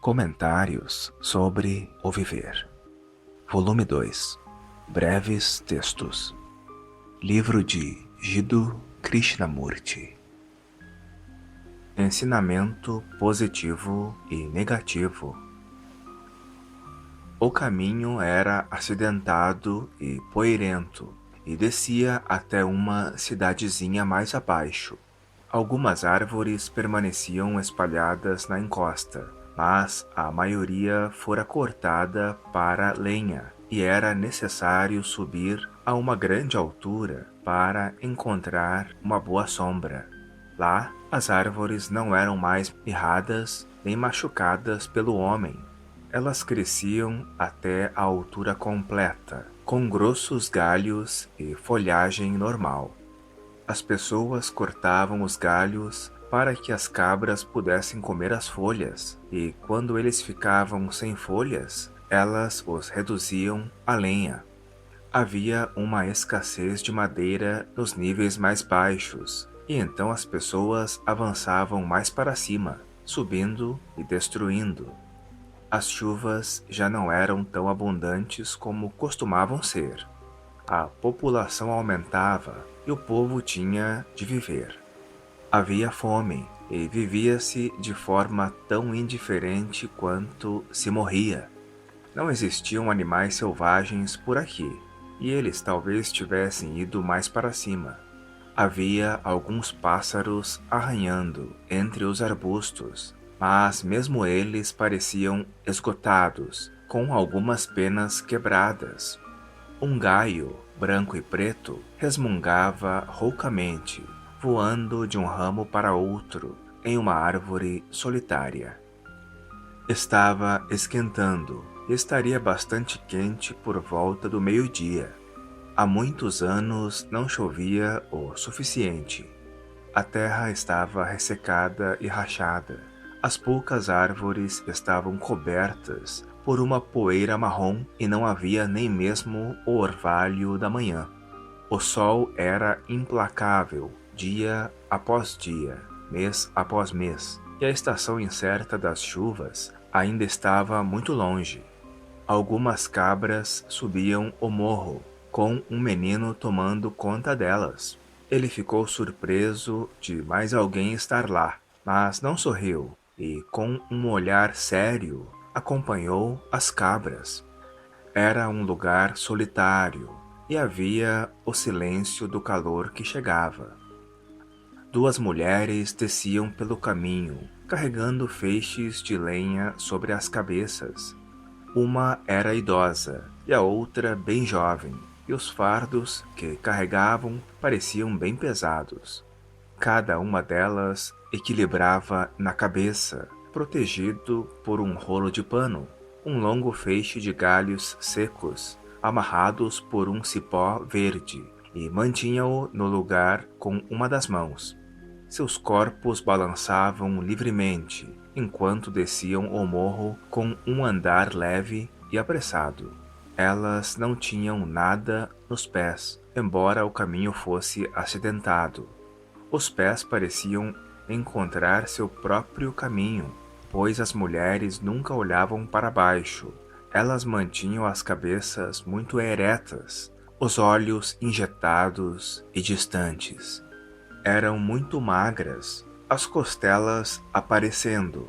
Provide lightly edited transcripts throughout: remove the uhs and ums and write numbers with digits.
Comentários sobre o Viver. Volume 2. Breves textos. Livro de Jiddu Krishnamurti. Ensinamento positivo e negativo. O caminho era acidentado e poeirento e descia até uma cidadezinha mais abaixo. Algumas árvores permaneciam espalhadas na encosta, mas a maioria fora cortada para lenha e era necessário subir a uma grande altura para encontrar uma boa sombra. Lá, as árvores não eram mais mirradas nem machucadas pelo homem. Elas cresciam até a altura completa, com grossos galhos e folhagem normal. As pessoas cortavam os galhos para que as cabras pudessem comer as folhas, e quando eles ficavam sem folhas, elas os reduziam a lenha. Havia uma escassez de madeira nos níveis mais baixos, e então as pessoas avançavam mais para cima, subindo e destruindo. As chuvas já não eram tão abundantes como costumavam ser. A população aumentava e o povo tinha de viver. Havia fome e vivia-se de forma tão indiferente quanto se morria. Não existiam animais selvagens por aqui, e eles talvez tivessem ido mais para cima. Havia alguns pássaros arranhando entre os arbustos, mas mesmo eles pareciam esgotados, com algumas penas quebradas. Um gaio, branco e preto, resmungava roucamente, voando de um ramo para outro em uma árvore solitária. Estava esquentando e estaria bastante quente por volta do meio-dia. Há muitos anos não chovia o suficiente. A terra estava ressecada e rachada. As poucas árvores estavam cobertas por uma poeira marrom e não havia nem mesmo o orvalho da manhã. O sol era implacável, dia após dia, mês após mês, e a estação incerta das chuvas ainda estava muito longe. Algumas cabras subiam o morro, com um menino tomando conta delas. Ele ficou surpreso de mais alguém estar lá, mas não sorriu, e com um olhar sério acompanhou as cabras. Era um lugar solitário e havia o silêncio do calor que chegava. Duas mulheres desciam pelo caminho, carregando feixes de lenha sobre as cabeças. Uma era idosa e a outra bem jovem, e os fardos que carregavam pareciam bem pesados. Cada uma delas equilibrava na cabeça, protegido por um rolo de pano, um longo feixe de galhos secos, amarrados por um cipó verde, e mantinha-o no lugar com uma das mãos. Seus corpos balançavam livremente, enquanto desciam o morro com um andar leve e apressado. Elas não tinham nada nos pés, embora o caminho fosse acidentado. Os pés pareciam encontrar seu próprio caminho, pois as mulheres nunca olhavam para baixo. Elas mantinham as cabeças muito eretas, os olhos injetados e distantes. Eram muito magras, as costelas aparecendo,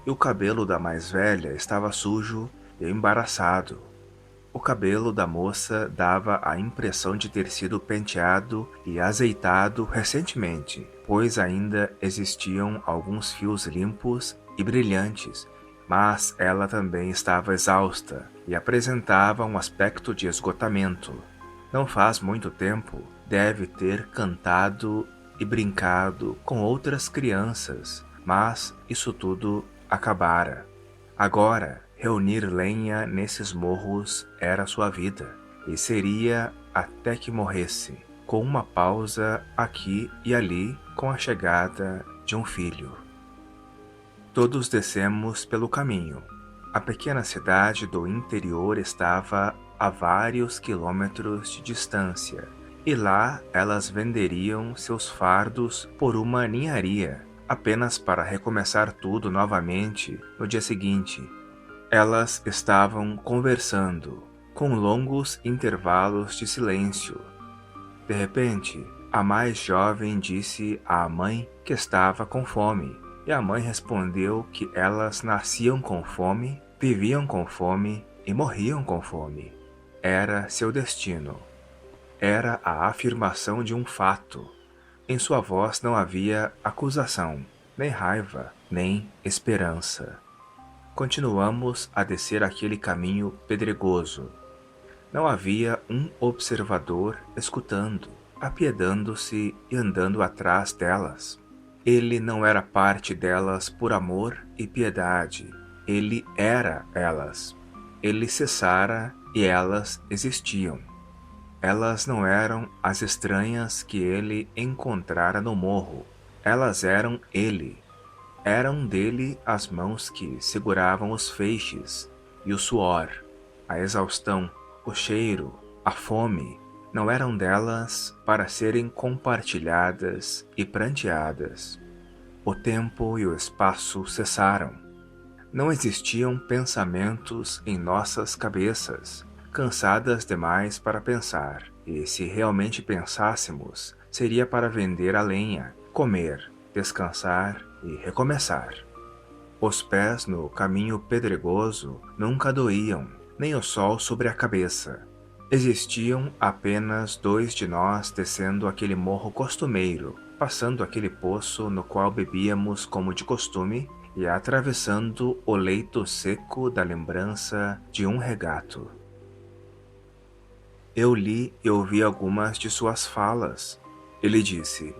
e o cabelo da mais velha estava sujo e embaraçado. O cabelo da moça dava a impressão de ter sido penteado e azeitado recentemente, pois ainda existiam alguns fios limpos e brilhantes, mas ela também estava exausta e apresentava um aspecto de esgotamento. Não faz muito tempo, deve ter cantado e brincado com outras crianças, mas isso tudo acabara. Agora, reunir lenha nesses morros era sua vida, e seria até que morresse, com uma pausa aqui e ali com a chegada de um filho. Todos descemos pelo caminho. A pequena cidade do interior estava a vários quilômetros de distância, e lá elas venderiam seus fardos por uma ninharia. apenas para recomeçar tudo novamente no dia seguinte. Elas estavam conversando, com longos intervalos de silêncio. De repente, a mais jovem disse à mãe que estava com fome, e a mãe respondeu que elas nasciam com fome, viviam com fome e morriam com fome. Era seu destino. Era a afirmação de um fato. Em sua voz não havia acusação, nem raiva, nem esperança. Continuamos a descer aquele caminho pedregoso. Não havia um observador escutando, apiedando-se e andando atrás delas. Ele não era parte delas por amor e piedade. Ele era elas. Ele cessara e elas existiam. Elas não eram as estranhas que ele encontrara no morro. Elas eram ele. Eram dele as mãos que seguravam os feixes, e o suor, a exaustão, o cheiro, a fome, não eram delas para serem compartilhadas e pranteadas. O tempo e o espaço cessaram. Não existiam pensamentos em nossas cabeças, cansadas demais para pensar, e se realmente pensássemos, seria para vender a lenha, comer, descansar e recomeçar. Os pés no caminho pedregoso nunca doíam, nem o sol sobre a cabeça. Existiam apenas dois de nós descendo aquele morro costumeiro, passando aquele poço no qual bebíamos como de costume e atravessando o leito seco da lembrança de um regato. Eu li e ouvi algumas de suas falas. Ele disse: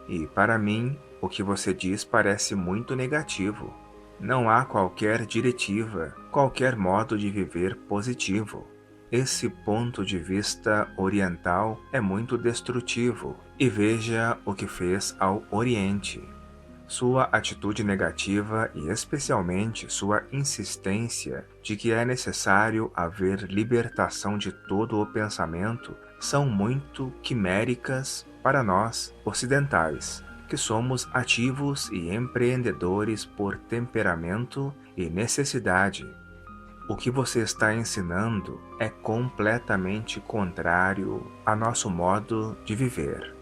"E para mim, o que você diz parece muito negativo. Não há qualquer diretiva, qualquer modo de viver positivo. Esse ponto de vista oriental é muito destrutivo, e veja o que fez ao Oriente. Sua atitude negativa e especialmente sua insistência de que é necessário haver libertação de todo o pensamento são muito quiméricas para nós, ocidentais, que somos ativos e empreendedores por temperamento e necessidade. O que você está ensinando é completamente contrário a nosso modo de viver."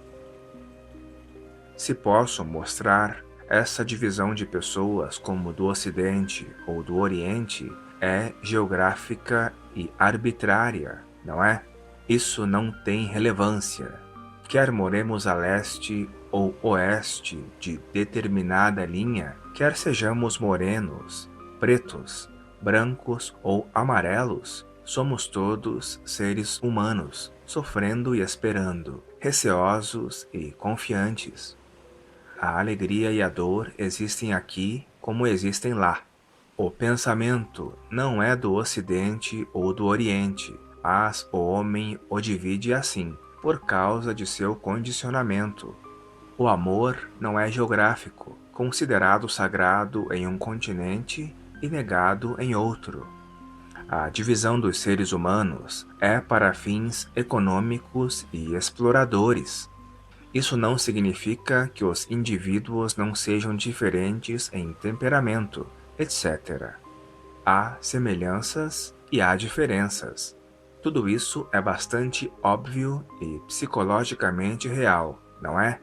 Se posso mostrar essa divisão de pessoas como do Ocidente ou do Oriente, é geográfica e arbitrária, não é? Isso não tem relevância. Quer moremos a leste ou oeste de determinada linha, quer sejamos morenos, pretos, brancos ou amarelos, somos todos seres humanos, sofrendo e esperando, receosos e confiantes. A alegria e a dor existem aqui como existem lá. O pensamento não é do Ocidente ou do Oriente, mas o homem o divide assim, por causa de seu condicionamento. O amor não é geográfico, considerado sagrado em um continente e negado em outro. A divisão dos seres humanos é para fins econômicos e exploradores. Isso não significa que os indivíduos não sejam diferentes em temperamento, etc. Há semelhanças e há diferenças. Tudo isso é bastante óbvio e psicologicamente real, não é?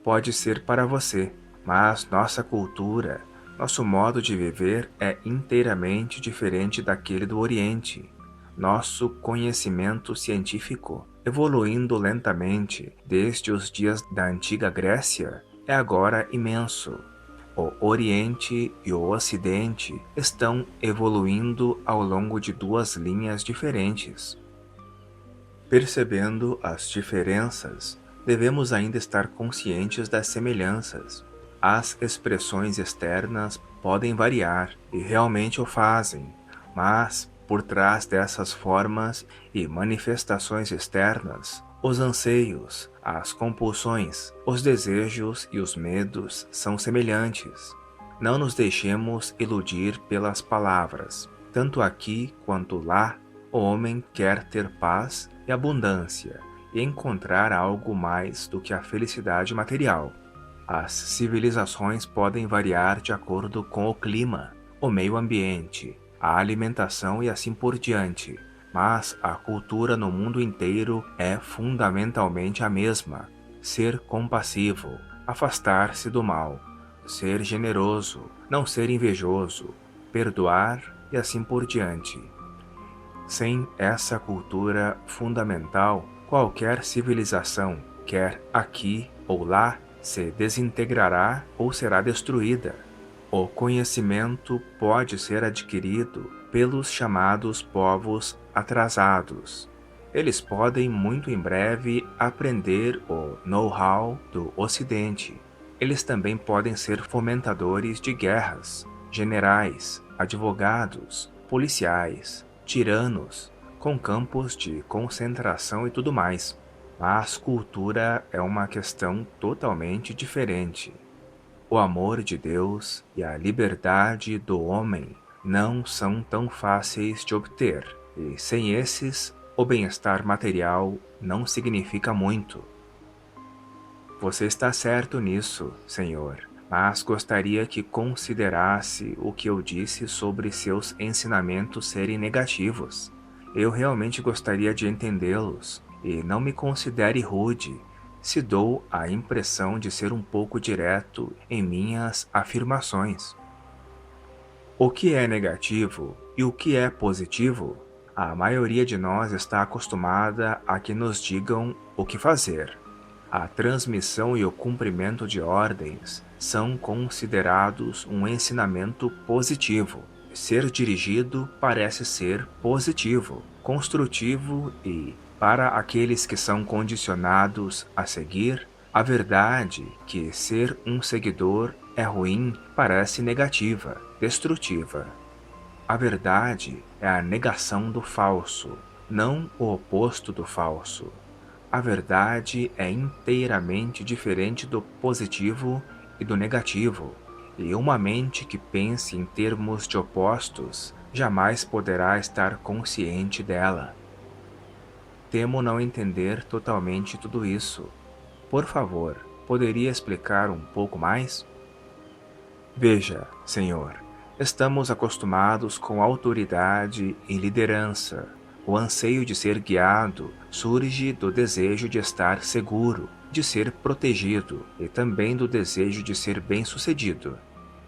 Pode ser para você, mas nossa cultura, nosso modo de viver é inteiramente diferente daquele do Oriente. Nosso conhecimento científico, evoluindo lentamente desde os dias da antiga Grécia, é agora imenso. O Oriente e o Ocidente estão evoluindo ao longo de duas linhas diferentes. Percebendo as diferenças, devemos ainda estar conscientes das semelhanças. As expressões externas podem variar, e realmente o fazem, mas, por trás dessas formas e manifestações externas, os anseios, as compulsões, os desejos e os medos são semelhantes. Não nos deixemos iludir pelas palavras. Tanto aqui quanto lá, o homem quer ter paz e abundância, e encontrar algo mais do que a felicidade material. As civilizações podem variar de acordo com o clima, o meio ambiente, a alimentação e assim por diante, mas a cultura no mundo inteiro é fundamentalmente a mesma: ser compassivo, afastar-se do mal, ser generoso, não ser invejoso, perdoar e assim por diante. Sem essa cultura fundamental, qualquer civilização, quer aqui ou lá, se desintegrará ou será destruída. O conhecimento pode ser adquirido pelos chamados povos atrasados. Eles podem muito em breve aprender o know-how do Ocidente. Eles também podem ser fomentadores de guerras, generais, advogados, policiais, tiranos, com campos de concentração e tudo mais. Mas cultura é uma questão totalmente diferente. O amor de Deus e a liberdade do homem não são tão fáceis de obter, e sem esses, o bem-estar material não significa muito. Você está certo nisso, Senhor, mas gostaria que considerasse o que eu disse sobre seus ensinamentos serem negativos. Eu realmente gostaria de entendê-los, e não me considere rude se dou a impressão de ser um pouco direto em minhas afirmações. O que é negativo e o que é positivo? A maioria de nós está acostumada a que nos digam o que fazer. A transmissão e o cumprimento de ordens são considerados um ensinamento positivo. Ser dirigido parece ser positivo, construtivo e, para aqueles que são condicionados a seguir, a verdade que ser um seguidor é ruim parece negativa, destrutiva. A verdade é a negação do falso, não o oposto do falso. A verdade é inteiramente diferente do positivo e do negativo, e uma mente que pense em termos de opostos jamais poderá estar consciente dela. Temo não entender totalmente tudo isso. Por favor, poderia explicar um pouco mais? Veja, Senhor, estamos acostumados com autoridade e liderança. O anseio de ser guiado surge do desejo de estar seguro, de ser protegido e também do desejo de ser bem-sucedido.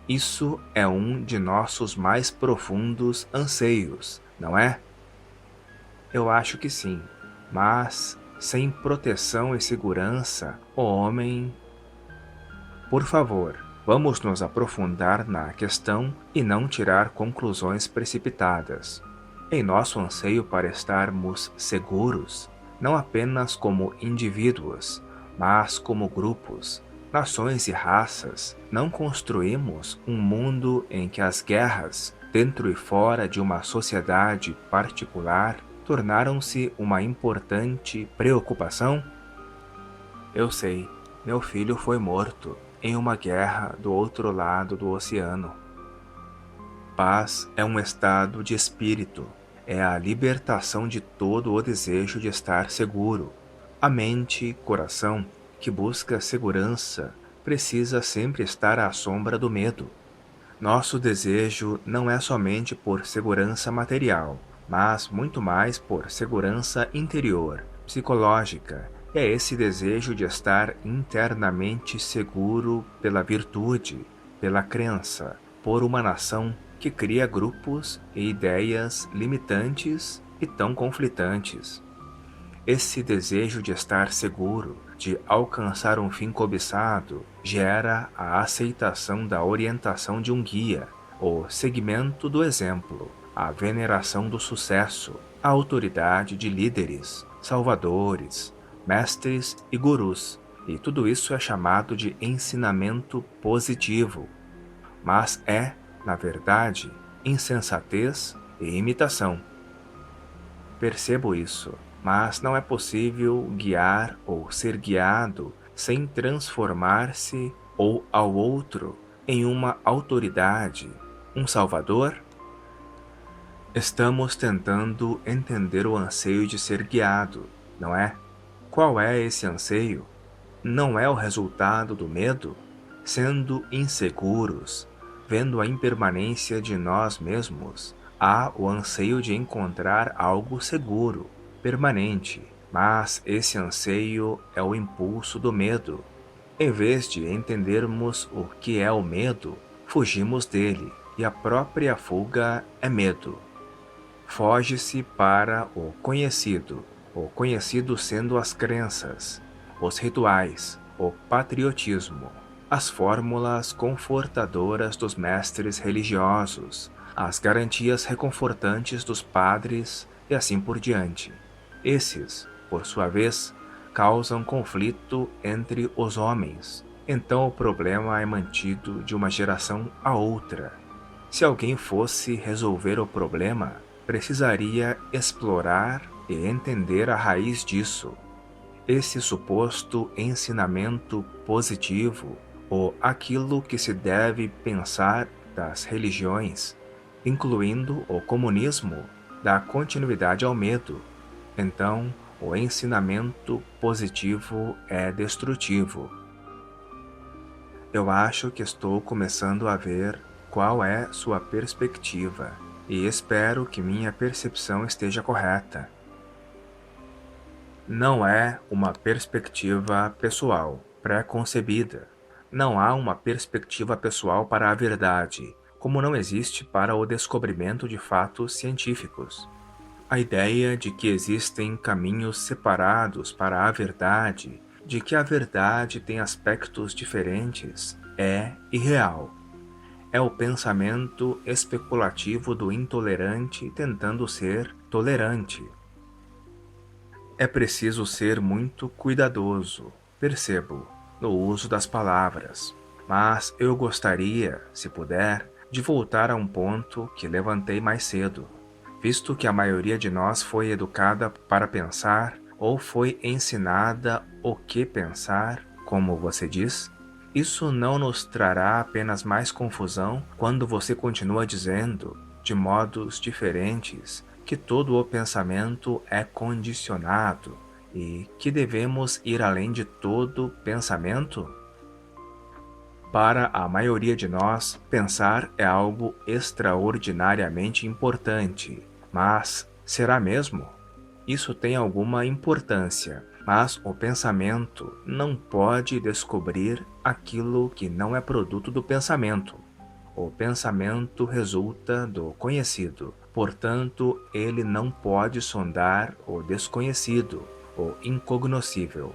Isso é um de nossos mais profundos anseios, não é? Eu acho que sim, mas sem proteção e segurança, o homem... Por favor, vamos nos aprofundar na questão e não tirar conclusões precipitadas. Em nosso anseio para estarmos seguros, não apenas como indivíduos, mas como grupos, nações e raças, não construímos um mundo em que as guerras, dentro e fora de uma sociedade particular, tornaram-se uma importante preocupação? Eu sei, meu filho foi morto em uma guerra do outro lado do oceano. Paz é um estado de espírito. É a libertação de todo o desejo de estar seguro. A mente, coração, que busca segurança, precisa sempre estar à sombra do medo. Nosso desejo não é somente por segurança material, mas muito mais por segurança interior, psicológica. É esse desejo de estar internamente seguro pela virtude, pela crença, por uma nação que cria grupos e ideias limitantes e tão conflitantes. Esse desejo de estar seguro, de alcançar um fim cobiçado, gera a aceitação da orientação de um guia, o seguimento do exemplo, a veneração do sucesso, a autoridade de líderes, salvadores, mestres e gurus, e tudo isso é chamado de ensinamento positivo. Mas é, na verdade, insensatez e imitação. Percebo isso, mas não é possível guiar ou ser guiado sem transformar-se ou ao outro em uma autoridade, um salvador? Estamos tentando entender o anseio de ser guiado, não é? Qual é esse anseio? Não é o resultado do medo? Sendo inseguros, vendo a impermanência de nós mesmos, há o anseio de encontrar algo seguro, permanente, mas esse anseio é o impulso do medo. Em vez de entendermos o que é o medo, fugimos dele, e a própria fuga é medo. Foge-se para o conhecido sendo as crenças, os rituais, o patriotismo, as fórmulas confortadoras dos mestres religiosos, as garantias reconfortantes dos padres e assim por diante. Esses, por sua vez, causam conflito entre os homens. Então o problema é mantido de uma geração a outra. Se alguém fosse resolver o problema, precisaria explorar e entender a raiz disso. Esse suposto ensinamento positivo, ou aquilo que se deve pensar das religiões, incluindo o comunismo, dá continuidade ao medo. Então, o ensinamento positivo é destrutivo. Eu acho que estou começando a ver qual é sua perspectiva e espero que minha percepção esteja correta. Não é uma perspectiva pessoal, pré-concebida. Não há uma perspectiva pessoal para a verdade, como não existe para o descobrimento de fatos científicos. A ideia de que existem caminhos separados para a verdade, de que a verdade tem aspectos diferentes, é irreal. É o pensamento especulativo do intolerante tentando ser tolerante. É preciso ser muito cuidadoso, percebo, no uso das palavras, mas eu gostaria, se puder, de voltar a um ponto que levantei mais cedo. Visto que a maioria de nós foi educada para pensar ou foi ensinada o que pensar, como você diz, isso não nos trará apenas mais confusão quando você continua dizendo, de modos diferentes, que todo o pensamento é condicionado e que devemos ir além de todo pensamento? Para a maioria de nós, pensar é algo extraordinariamente importante. Mas será mesmo? Isso tem alguma importância, mas o pensamento não pode descobrir aquilo que não é produto do pensamento. O pensamento resulta do conhecido, portanto, ele não pode sondar o desconhecido, o incognoscível.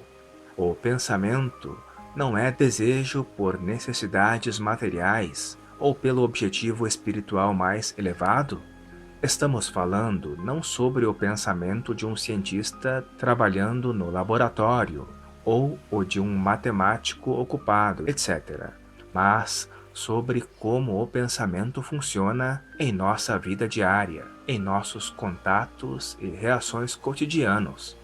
O pensamento não é desejo por necessidades materiais ou pelo objetivo espiritual mais elevado? Estamos falando não sobre o pensamento de um cientista trabalhando no laboratório ou o de um matemático ocupado, etc., mas sobre como o pensamento funciona em nossa vida diária, em nossos contatos e reações cotidianos.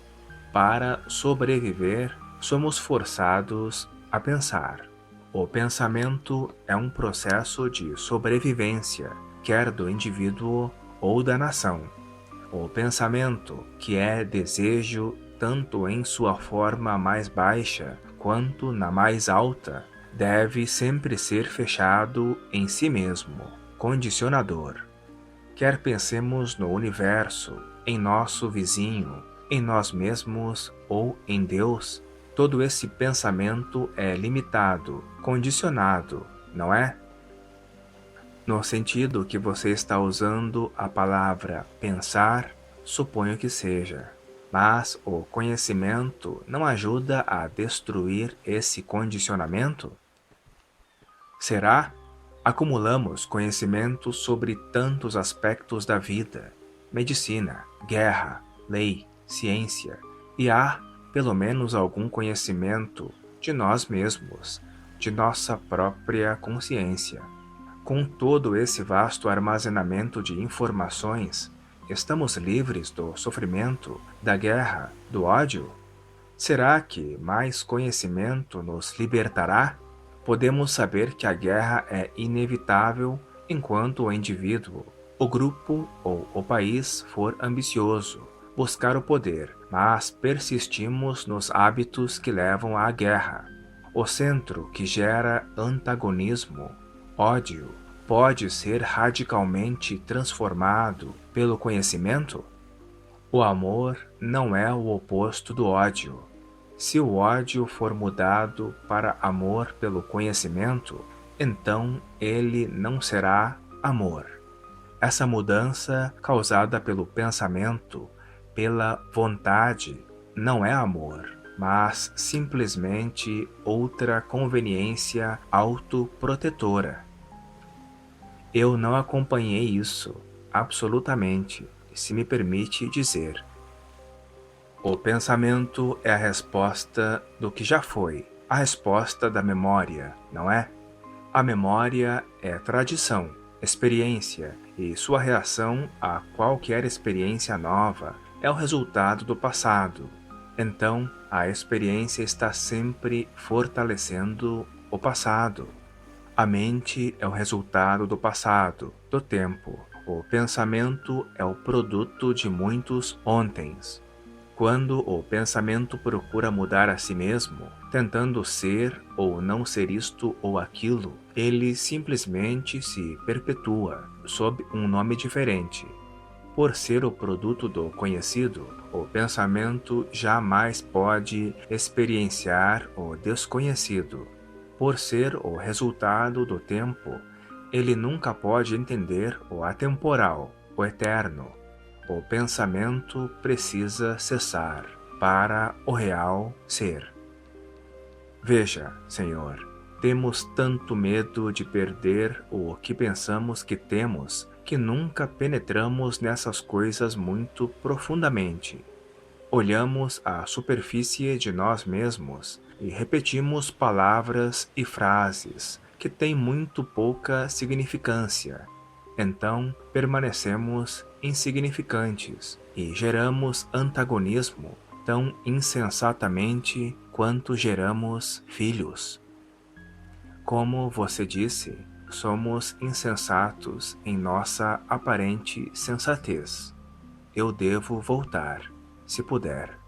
Para sobreviver, somos forçados a pensar. O pensamento é um processo de sobrevivência, quer do indivíduo ou da nação. O pensamento, que é desejo tanto em sua forma mais baixa quanto na mais alta, deve sempre ser fechado em si mesmo, condicionador. Quer pensemos no universo, em nosso vizinho, em nós mesmos ou em Deus, todo esse pensamento é limitado, condicionado, não é? No sentido que você está usando a palavra pensar, suponho que seja. Mas o conhecimento não ajuda a destruir esse condicionamento? Será? Acumulamos conhecimento sobre tantos aspectos da vida: medicina, guerra, lei, ciência, e há, pelo menos, algum conhecimento de nós mesmos, de nossa própria consciência. Com todo esse vasto armazenamento de informações, estamos livres do sofrimento, da guerra, do ódio? Será que mais conhecimento nos libertará? Podemos saber que a guerra é inevitável enquanto o indivíduo, o grupo ou o país for ambicioso, buscar o poder, mas persistimos nos hábitos que levam à guerra. o centro que gera antagonismo, ódio, pode ser radicalmente transformado pelo conhecimento? O amor não é o oposto do ódio. Se o ódio for mudado para amor pelo conhecimento, então ele não será amor. Essa mudança causada pelo pensamento, pela vontade, não é amor, mas simplesmente outra conveniência autoprotetora. Eu não acompanhei isso, absolutamente, se me permite dizer. O pensamento é a resposta do que já foi, a resposta da memória, não é? A memória é tradição, experiência, e sua reação a qualquer experiência nova é o resultado do passado. Então, a experiência está sempre fortalecendo o passado. A mente é o resultado do passado, do tempo. O pensamento é o produto de muitos ontens. Quando o pensamento procura mudar a si mesmo, tentando ser ou não ser isto ou aquilo, ele simplesmente se perpetua sob um nome diferente. Por ser o produto do conhecido, o pensamento jamais pode experienciar o desconhecido. Por ser o resultado do tempo, ele nunca pode entender o atemporal, o eterno. O pensamento precisa cessar para o real ser. Veja, Senhor, temos tanto medo de perder o que pensamos que temos que nunca penetramos nessas coisas muito profundamente. Olhamos a superfície de nós mesmos e repetimos palavras e frases que têm muito pouca significância. Então, permanecemos insignificantes e geramos antagonismo tão insensatamente quanto geramos filhos. Como você disse, somos insensatos em nossa aparente sensatez. Eu devo voltar, se puder.